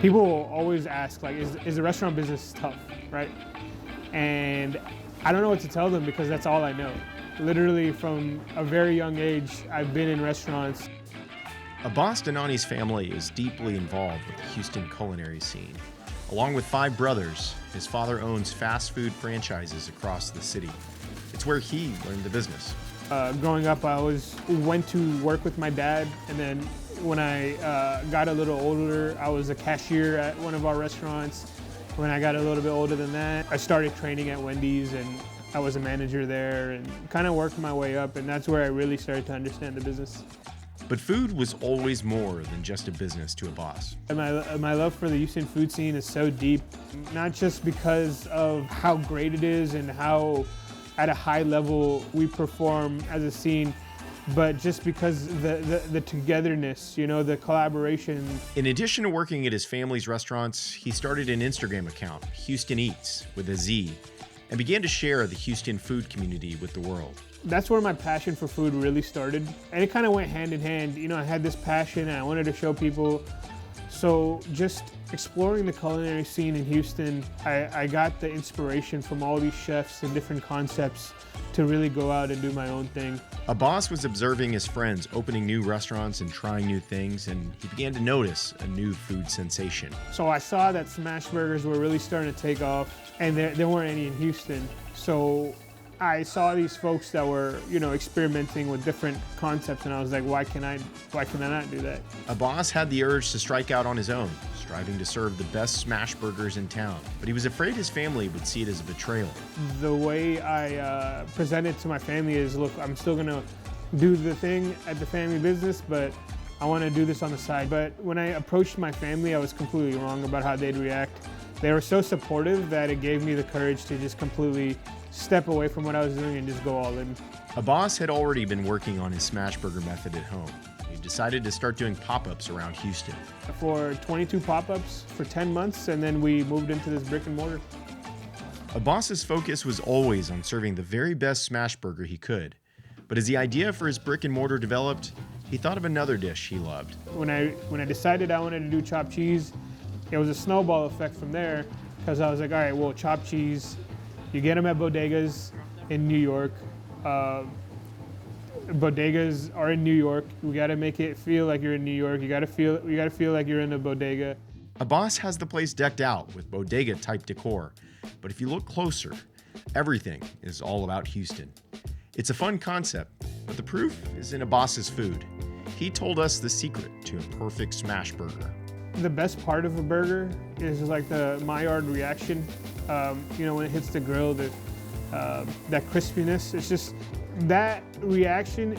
People always ask, like, is the restaurant business tough, right? And I don't know what to tell them because that's all I know. Literally from a very young age, I've been in restaurants. Abbas Dhanani's family is deeply involved with the Houston culinary scene. Along with 5 brothers, his father owns fast food franchises across the city. It's where he learned the business. Growing up, I always went to work with my dad, and then when I got a little older, I was a cashier at one of our restaurants. When I got a little bit older than that, I started training at Wendy's, and I was a manager there, and kind of worked my way up, and that's where I really started to understand the business. But food was always more than just a business to Abbas. My love for the Houston food scene is so deep, not just because of how great it is and how at a high level we perform as a scene, but just because the togetherness, you know, the collaboration. In addition to working at his family's restaurants, he started an Instagram account, Houston Eats, with a Z, and began to share the Houston food community with the world. That's where my passion for food really started. And it kind of went hand in hand. You know, I had this passion and I wanted to show people. So just exploring the culinary scene in Houston, I got the inspiration from all these chefs and different concepts to really go out and do my own thing. Abbas was observing his friends opening new restaurants and trying new things, and he began to notice a new food sensation. So I saw that Smashburgers were really starting to take off, and there weren't any in Houston. So I saw these folks that were, you know, experimenting with different concepts, and I was like, why can I not do that? Abbas had the urge to strike out on his own, striving to serve the best Smashburgers in town, but he was afraid his family would see it as a betrayal. The way I presented to my family is, look, I'm still gonna do the thing at the family business, but I wanna do this on the side. But when I approached my family, I was completely wrong about how they'd react. They were so supportive that it gave me the courage to just completely step away from what I was doing and just go all in. Abbas had already been working on his Smashburger method at home. He decided to start doing pop-ups around Houston. For 22 pop-ups for 10 months, and then we moved into this brick and mortar. Abbas's focus was always on serving the very best Smashburger he could. But as the idea for his brick and mortar developed, he thought of another dish he loved. When I decided I wanted to do chopped cheese, it was a snowball effect from there, because I was like, all right, well, chopped cheese, you get them at bodegas in New York. Bodegas are in New York. We got to make it feel like you're in New York. You got to feel like you're in a bodega. Abbas has the place decked out with bodega-type decor, but if you look closer, everything is all about Houston. It's a fun concept, but the proof is in Abbas's food. He told us the secret to a perfect Smashburger. The best part of a burger is like the Maillard reaction. You know, when it hits the grill, that crispiness. It's just that reaction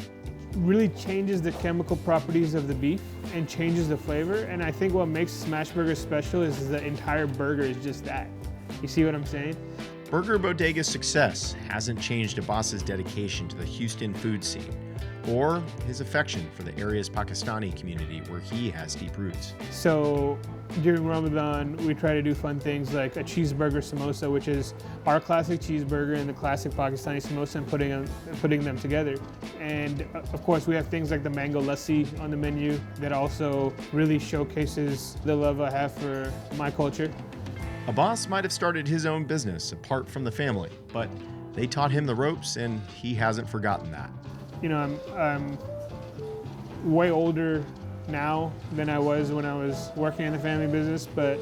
really changes the chemical properties of the beef and changes the flavor. And I think what makes Smashburger special is the entire burger is just that. You see what I'm saying? Burger Bodega's success hasn't changed Abbas's dedication to the Houston food scene or his affection for the area's Pakistani community where he has deep roots. So during Ramadan, we try to do fun things like a cheeseburger samosa, which is our classic cheeseburger and the classic Pakistani samosa, and putting them together. And of course, we have things like the mango lassi on the menu that also really showcases the love I have for my culture. Abbas might have started his own business apart from the family, but they taught him the ropes and he hasn't forgotten that. You know, I'm way older now than I was when I was working in the family business, but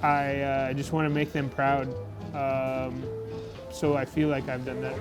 I just want to make them proud. So I feel like I've done that.